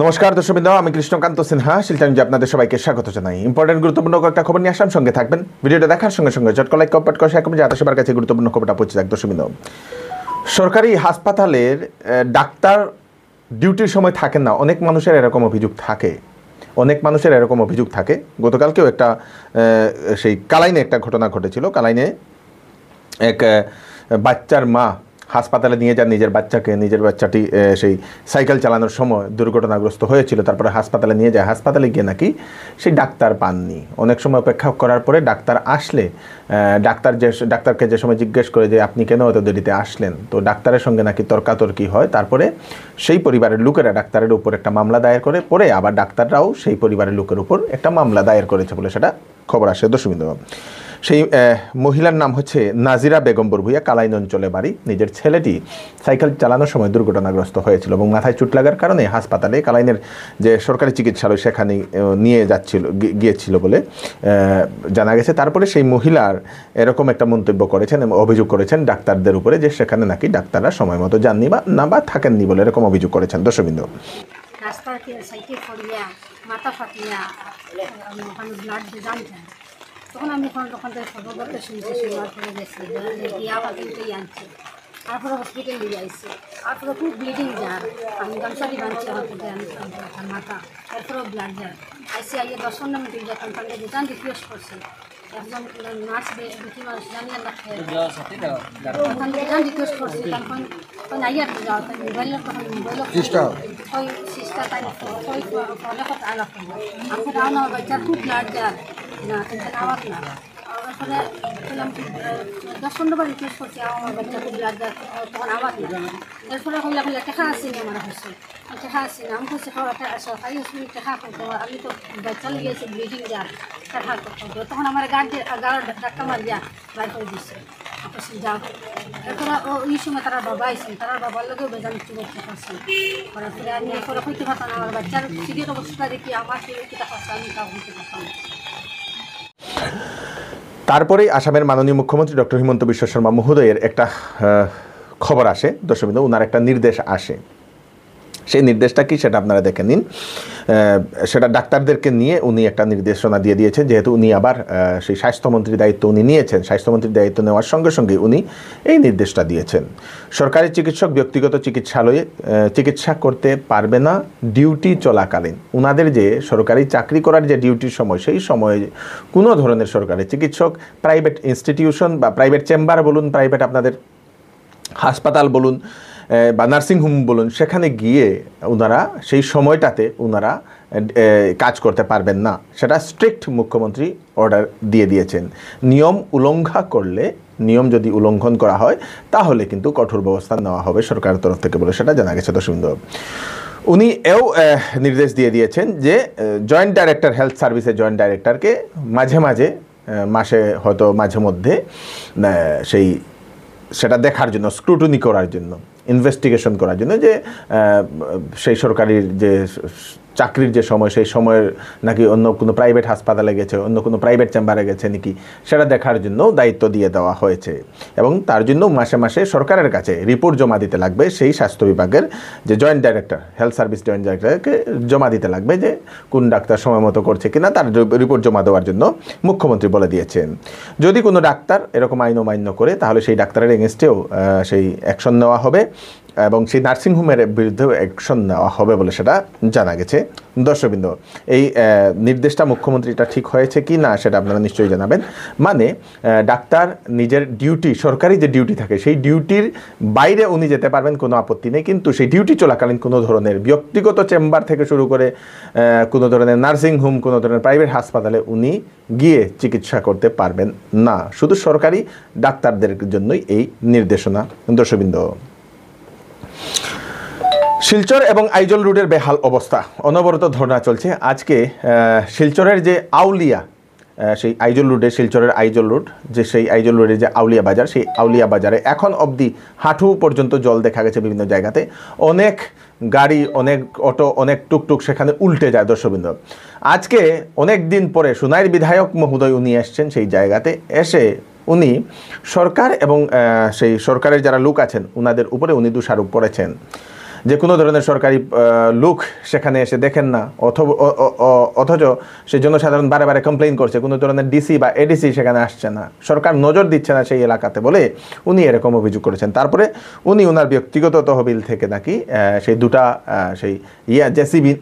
নমস্কার দর্শকবৃন্দ, আমি কৃষ্ণকান্ত সিনহা শিলচর নিউজে আপনাদের সবাইকে স্বাগত জানাই। ইম্পর্টেন্ট গুরুত্বপূর্ণ কয়েকটা খবর নিয়ে আসলাম, সঙ্গে থাকবেন। ভিডিওটা দেখার সঙ্গে সঙ্গে চটকা লাইক কমেন্ট করে শেয়ার করবেন যাতে সবার কাছে গুরুত্বপূর্ণ খবরটা পৌঁছে যায়। দর্শকবৃন্দ, সরকারি হাসপাতালের ডাক্তার ডিউটির সময় থাকেন না, অনেক মানুষের এরকম অভিযোগ থাকে। গতকালকেও একটা সেই কালাইনে একটা ঘটনা ঘটেছিল। কালাইনে এক বাচ্চার মা হাসপাতালে নিয়ে যান নিজের বাচ্চাটি সেই সাইকেল চালানোর সময় দুর্ঘটনাগ্রস্ত হয়েছিল। তারপরে হাসপাতালে নিয়ে যায়, হাসপাতালে গিয়ে নাকি সেই ডাক্তার পাননি। অনেক সময় অপেক্ষা করার পরে ডাক্তার আসলে ডাক্তারকে যে সময় জিজ্ঞেস করে যে আপনি কেন এত দেরিতে আসলেন, তো ডাক্তারের সঙ্গে নাকি তর্কাতর্কি হয়। তারপরে সেই পরিবারের লোকেরা ডাক্তারের উপর একটা মামলা দায়ের করে, পরে আবার ডাক্তাররাও সেই পরিবারের লোকের উপর একটা মামলা দায়ের করেছে বলে সেটা খবর আসে। দর্শকবৃন্দ, সেই মহিলার নাম হচ্ছে নাজিরা বেগম বরভুইয়া, কালাইন অঞ্চলে বাড়ি। নিজের ছেলেটি সাইকেল চালানোর সময় দুর্ঘটনাগ্রস্ত হয়েছিল এবং মাথায় চোট লাগার কারণে হাসপাতালে কালাইনের যে সরকারি চিকিৎসালয় সেখানে গিয়েছিল বলে জানা গেছে। তারপরে সেই মহিলার এরকম একটা মন্তব্য করেছেন এবং অভিযোগ করেছেন ডাক্তারদের উপরে যে সেখানে নাকি ডাক্তাররা সময় মতো যাননি বা থাকেননি বলে এরকম অভিযোগ করেছেন। দর্শকবৃন্দ, তখন আমি দোকান থেকে খবর করতে শুনছি, শোনার পরে গেছি দিয়া পাখিটাই আনছি। তারপরে হসপিটাল নিয়ে আসছি, তারপরে খুব ব্লিডিং যার, আমি গামছাটি বাঁধছি আমার থেকে, আমি মাথা, তারপরেও ব্লাড যার আইসি আইয়ে 10-15 মিনিট যখন তাকে দোকান রিকোয়েস্ট করছি, একজন নার্স দেখি মানুষ জানিয়ে রাখতে ওখান থেকে দোকান রিকোয়েস্ট করছি। তখন আইয়ার যাও তাই মোবাইলের ওই সিস্টার তাই ফলে কথা আলাপ করবো আপনার আওয়া বাচ্চার খুব ব্লাড যার না টেনশন আওয়াজ না। তারপরে 10-15 বার রিকোয়েস্ট করছি আমার বাচ্চা খুব ব্লাড যার, তখন আওয়াজ না। এরপরে হইলে বলে টেকা আসেনি আমার হচ্ছে, টেকা আসেনি। আমি বলছি সরকারি হসপিটাল টেকা করতে, আমি তো বাচ্চা লিয়েছি ব্লিডিং যার, টেকা করতে হবে। তখন আমার গাড়ি ডাক্তার মারিয়া বাইর করে দিচ্ছে যাও। এরপরে ওই সময় তারা বাবা আইসেন, তারা বাবার লোকেও বেজান একটু করতে পারছেন। করার পরে আমি এরপরে হইতে পারতাম না, আমার বাচ্চার সিরিয়াস অবস্থা দেখি আমার কিটা পারছে, আমি তাও হইতে পারতাম না। তারপরেই আসামের মাননীয় মুখ্যমন্ত্রী ডক্টর হিমন্ত বিশ্ব শর্মা মহোদয়ের একটা খবর আসে। দর্শকবৃন্দ, ওনার একটা নির্দেশ আসে। সেই নির্দেশটা কি সেটা আপনারা দেখে নিন। সেটা ডাক্তারদেরকে নিয়ে উনি একটা নির্দেশনা দিয়ে দিয়েছেন, যেহেতু উনি আবার সেই স্বাস্থ্যমন্ত্রীর দায়িত্ব উনি নিয়েছেন। স্বাস্থ্যমন্ত্রীর দায়িত্ব নেওয়ার সঙ্গে সঙ্গে উনি এই নির্দেশটা দিয়েছেন। সরকারি চিকিৎসক ব্যক্তিগত চিকিৎসালয়ে চিকিৎসা করতে পারবে না ডিউটি চলাকালীন। ওনাদের যে সরকারি চাকরি করার যে ডিউটির সময়, সেই সময়ে কোনো ধরনের সরকারি চিকিৎসক প্রাইভেট ইনস্টিটিউশন বা প্রাইভেট চেম্বার বলুন, প্রাইভেট আপনাদের হাসপাতাল বলুন বা নার্সিংহোম বলুন, সেখানে গিয়ে ওনারা সেই সময়টাতে ওনারা কাজ করতে পারবেন না। সেটা স্ট্রিক্ট মুখ্যমন্ত্রী অর্ডার দিয়ে দিয়েছেন। নিয়ম যদি উল্লঙ্ঘন করা হয় তাহলে কিন্তু কঠোর ব্যবস্থা নেওয়া হবে সরকারের তরফ থেকে বলে সেটা জানা গেছে। দর্শকবৃন্দ, উনি নির্দেশ দিয়ে দিয়েছেন যে জয়েন্ট ডাইরেক্টর, হেলথ সার্ভিসের জয়েন্ট ডাইরেক্টরকে মাসে হয়তো মাঝে মধ্যে সেটা দেখার জন্য, স্ক্রুটনি করার জন্য, ইনভেস্টিগেশন করার জন্য যে সেই সরকারির যে চাকরির যে সময়, সেই সময়ের নাকি অন্য কোনো প্রাইভেট হাসপাতালে গেছে, অন্য কোনো প্রাইভেট চেম্বারে গেছে নাকি, সেটা দেখার জন্য দায়িত্ব দিয়ে দেওয়া হয়েছে। এবং তার জন্য মাসে মাসে সরকারের কাছে রিপোর্ট জমা দিতে লাগবে। সেই স্বাস্থ্য বিভাগের যে joint director, health service joint ডাইরেক্টরকে জমা দিতে লাগবে যে কোন ডাক্তার সময় মতো করছে কিনা, তার রিপোর্ট জমা দেওয়ার জন্য মুখ্যমন্ত্রী বলে দিয়েছেন। যদি কোনো ডাক্তার এরকম আইন অমান্য করে তাহলে সেই ডাক্তারের এগেনস্টেও সেই অ্যাকশন নেওয়া হবে এবং সেই নার্সিংহোমের বিরুদ্ধেও অ্যাকশন নেওয়া হবে বলে সেটা জানা গেছে। দর্শকবৃন্দ, এই নির্দেশটা মুখ্যমন্ত্রীটা ঠিক হয়েছে কি না সেটা আপনারা নিশ্চয়ই জানাবেন। মানে ডাক্তার নিজের ডিউটি, সরকারি যে ডিউটি থাকে, সেই ডিউটির বাইরে উনি যেতে পারবেন, কোনো আপত্তি নেই। কিন্তু সেই ডিউটি চলাকালীন কোনো ধরনের ব্যক্তিগত চেম্বার থেকে শুরু করে কোনো ধরনের নার্সিংহোম, কোনো ধরনের প্রাইভেট হাসপাতালে উনি গিয়ে চিকিৎসা করতে পারবেন না। শুধু সরকারি ডাক্তারদের জন্যই এই নির্দেশনা। দর্শকবৃন্দ, শিলচর এবং আইজল রোডের বেহাল অবস্থা, অনবরত ধর্ণা চলছে। আজকে শিলচরের যে আউলিয়া, সেই আইজল রোডে, শিলচরের আইজল রোড, যে সেই আইজল রোডের যে আউলিয়া বাজার, সেই আউলিয়া বাজারে এখন অবধি হাঁটু পর্যন্ত জল দেখা গেছে বিভিন্ন জায়গাতে। অনেক গাড়ি, অনেক অটো, অনেক টুকটুক সেখানে উল্টে যায়। দর্শকবৃন্দ, আজকে অনেক দিন পরে সুনাইর বিধায়ক মহোদয় উনি এসছেন সেই জায়গাতে। এসে উনি সরকার এবং সেই সরকারের যারা লোক আছেন ওনাদের উপরে উনি দোষারোপ করেছেন যে কোনো ধরনের সরকারি লোক সেখানে এসে দেখেন না, অথচ সেই জন্য সাধারণ বারে বারে কমপ্লেইন করছে কোনো ধরনের ডিসি বা এডিসি সেখানে আসছে না, সরকার নজর দিচ্ছে না সেই এলাকাতে বলে উনি এরকম অভিযোগ করেছেন। তারপরে উনি ওনার ব্যক্তিগত তহবিল থেকে নাকি সেই দুটা সেই জেসিবি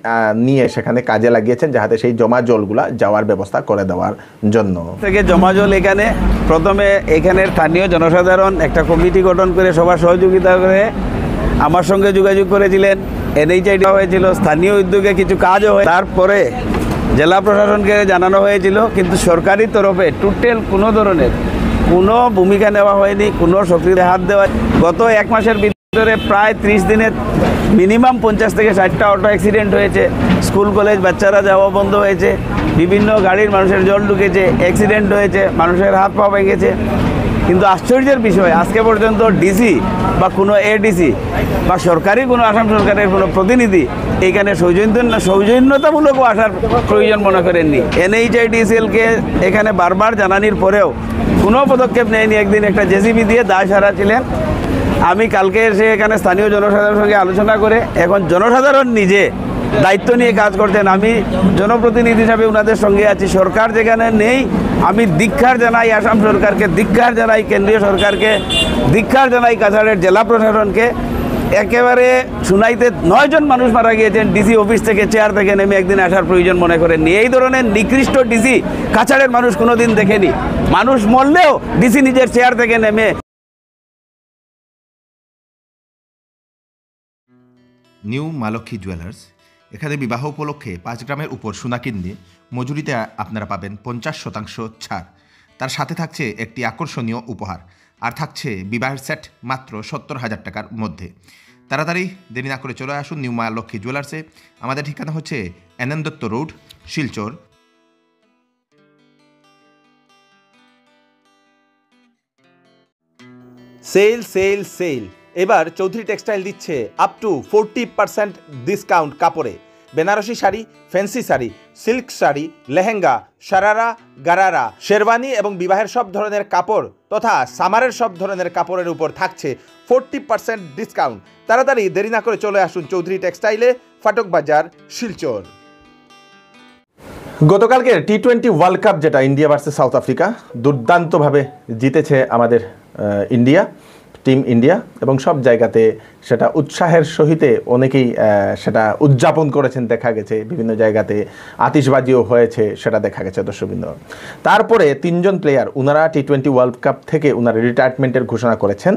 নিয়ে সেখানে কাজে লাগিয়েছেন, যাতে সেই জমা জলগুলা যাওয়ার ব্যবস্থা করে দেওয়ার জন্য। থেকে জমা জল এখানে প্রথমে এখানের স্থানীয় জনসাধারণ একটা কমিটি গঠন করে সবার সহযোগিতা করে আমার সঙ্গে যোগাযোগ করেছিলেন, এনএইচআই দেওয়া হয়েছিল, স্থানীয় উদ্যোগে কিছু কাজও হয়, তারপরে জেলা প্রশাসনকে জানানো হয়েছিল, কিন্তু সরকারি তরফে টোটাল কোনো ধরনের কোনো ভূমিকা নেওয়া হয়নি, কোনো সক্রিয় হাত দেওয়া। গত 1 মাসের ভিতরে প্রায় 30 দিনে মিনিমাম 50 থেকে 60টা অটো অ্যাক্সিডেন্ট হয়েছে, স্কুল কলেজ বাচ্চারা যাওয়া বন্ধ হয়েছে, বিভিন্ন গাড়ির মানুষের জল ঢুকেছে, অ্যাক্সিডেন্ট হয়েছে, মানুষের হাত পা ভেঙেছে। কিন্তু আশ্চর্যের বিষয় আজকে পর্যন্ত ডিসি বা কোনো এডিসি বা সরকারি কোনো আসাম সরকারের কোনো প্রতিনিধি এইখানে সৌজন্যতামূলকও আসার প্রয়োজন মনে করেননি। এনএইচআইডিসিএলকে এখানে বারবার জানানির পরেও কোনো পদক্ষেপ নেয়নি। একদিন একটা জেসিবি দিয়ে দায় সারা ছিলেন। আমি কালকে এসে এখানে স্থানীয় জনসাধারণের সঙ্গে আলোচনা করে এখন জনসাধারণ নিজে দায়িত্ব নিয়ে কাজ করতেন। আমি জনপ্রতিনিধি হিসাবে ওনাদের সঙ্গে আছি। সরকার যেখানে নেই আমি ধিক্কার জানাই আসাম সরকারকে, ধিক্কার জানাই কেন্দ্রীয় সরকারকে, ধিক্কার জানাই কাছাড়ের জেলা প্রশাসনকে। একেবারে শুনাইতে 9 জন মানুষ মারা গিয়েছেন, ডিসি অফিস থেকে চেয়ার থেকে নেমে একদিন আসার প্রয়োজন মনে করেননি। এই ধরনের নিকৃষ্ট ডিসি কাছাড়ের মানুষ কোনোদিন দেখেনি। মানুষ মরলেও ডিসি নিজের চেয়ার থেকে নেমে। নিউ মা লক্ষ্মী জুয়েলার্স, এখানে বিবাহ উপলক্ষে 5 গ্রামের উপর সোনা কিনলে মজুরিতে আপনারা পাবেন 50% ছাড়। তার সাথে থাকছে একটি আকর্ষণীয় উপহার, আর থাকছে বিবাহের সেট মাত্র 70,000 টাকার মধ্যে। তাড়াতাড়ি দেরি না করে চলে আসুন নিউ মা লক্ষ্মী জুয়েলার্সে। আমাদের ঠিকানা হচ্ছে NN Dutta road, Silchar. Sale sale sale! এবার চৌধুরী টেক্সটাইল দিচ্ছে আপ টু 40% ডিসকাউন্ট কাপড়ে। বেনারসি শাড়ি, ফ্যান্সি শাড়ি, সিল্ক শাড়ি, লেহেঙ্গা, শারারা, গারারা, শেরওয়ানি এবং বিবাহের সব ধরনের কাপড় তথা সামারের সব ধরনের কাপড়ের উপর থাকছে 40% ডিসকাউন্ট। তাড়াতাড়ি দেরি না করে চলে আসুন চৌধুরী টেক্সটাইলে, ফাটক বাজার, শিলচর। গতকালকে টি20 ওয়ার্ল্ড কাপ, যেটা ইন্ডিয়া ভার্সেস সাউথ আফ্রিকা, দুর্দান্তভাবে জিতেছে আমাদের ইন্ডিয়া, টিম ইন্ডিয়া, এবং সব জায়গাতে সেটা উৎসাহের সহিতে অনেকেই সেটা উদযাপন করেছেন দেখা গেছে। বিভিন্ন জায়গাতে আতিশবাজিও হয়েছে, সেটা দেখা গেছে দর্শকবৃন্দ। তারপরে 3 জন প্লেয়ার ওনারা টি20 ওয়ার্ল্ড কাপ থেকে ওনারা রিটায়ারমেন্টের ঘোষণা করেছেন।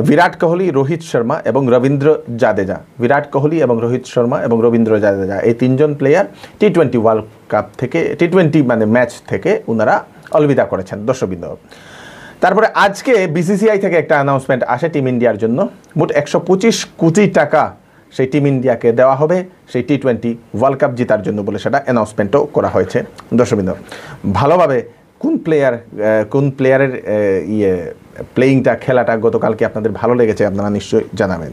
বিরাট কোহলি, রোহিত শর্মা এবং রবীন্দ্র জাদেজা। বিরাট কোহলি এবং রোহিত শর্মা এবং রবীন্দ্র জাদেজা, এই 3 জন প্লেয়ার টি20 ওয়ার্ল্ড কাপ থেকে, টি20 মানে ম্যাচ থেকে ওনারা অলবিদা করেছেন দর্শকবৃন্দ। তারপরে আজকে বিসিসিআই থেকে একটা অ্যানাউন্সমেন্ট আসে টিম ইন্ডিয়ার জন্য। মোট 125 কোটি টাকা সেই টিম ইন্ডিয়াকে দেওয়া হবে সেই টি20 ওয়ার্ল্ড কাপ জেতার জন্য বলে সেটা অ্যানাউন্সমেন্টও করা হয়েছে দর্শকবৃন্দ। ভালোভাবে কোন প্লেয়ারের প্লেয়িংটা, খেলাটা গতকালকে আপনাদের ভালো লেগেছে আপনারা নিশ্চয়ই জানাবেন।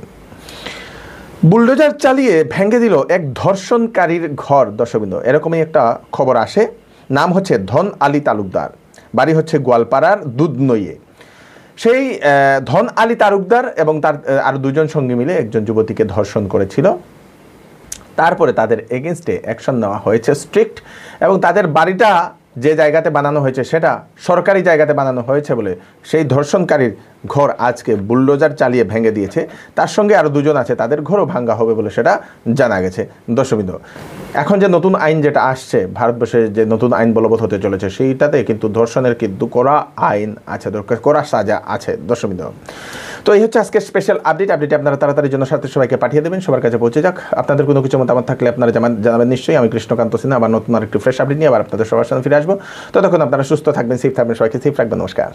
বুলডোজার চালিয়ে ভেঙে দিল এক ধর্ষণকারীর ঘর দর্শকবৃন্দ, এরকমই একটা খবর আসে। নাম হচ্ছে ধন আলী তালুকদার, বাড়ি হচ্ছে গোয়ালপাড়ার দুধনইয়ে। সেই ধন আলী তালুকদার এবং তার আরও 2 জন সঙ্গী মিলে একজন যুবতীকে ধর্ষণ করেছিল। তারপরে তাদের এগেনস্টে অ্যাকশন নেওয়া হয়েছে স্ট্রিক্ট, এবং তাদের বাড়িটা যে জায়গাতে বানানো হয়েছে সেটা সরকারি জায়গাতে বানানো হয়েছে বলে সেই ধর্ষণকারীর ঘর আজকে বুলডোজার চালিয়ে ভেঙে দিয়েছে। তার সঙ্গে আরও 2 জন আছে, তাদের ঘরও ভাঙ্গা হবে বলে সেটা জানা গেছে দর্শকবৃন্দ। এখন যে নতুন আইন যেটা আসছে, ভারতবর্ষে যে নতুন আইন বলবৎ হতে চলেছে, সেইটাতে কিন্তু ধর্ষণের কিন্তু কড়া আইন আছে, কড়া সাজা আছে দর্শকবৃন্দ। তো এই হচ্ছে আজকে স্পেশাল আপডেট। আপনারা তাড়াতাড়ি জন্য সাথে সবাইকে পাঠিয়ে দেবেন, সবার কাছে পৌঁছে যাক। আপনাদের কোনো কিছু মতামত থাকলে আপনারা জানাবেন নিশ্চয়ই। আমি কৃষ্ণকান্ত সিনহা আবার নতুন আরেকটি ফ্রেশ আপডেট নিয়ে আবার আপনাদের সবার সামনে ফিরে আসবো। ততক্ষণ আপনারা সুস্থ থাকবেন, সেফ থাকবেন, সবাইকে সেফ রাখবেন। নমস্কার।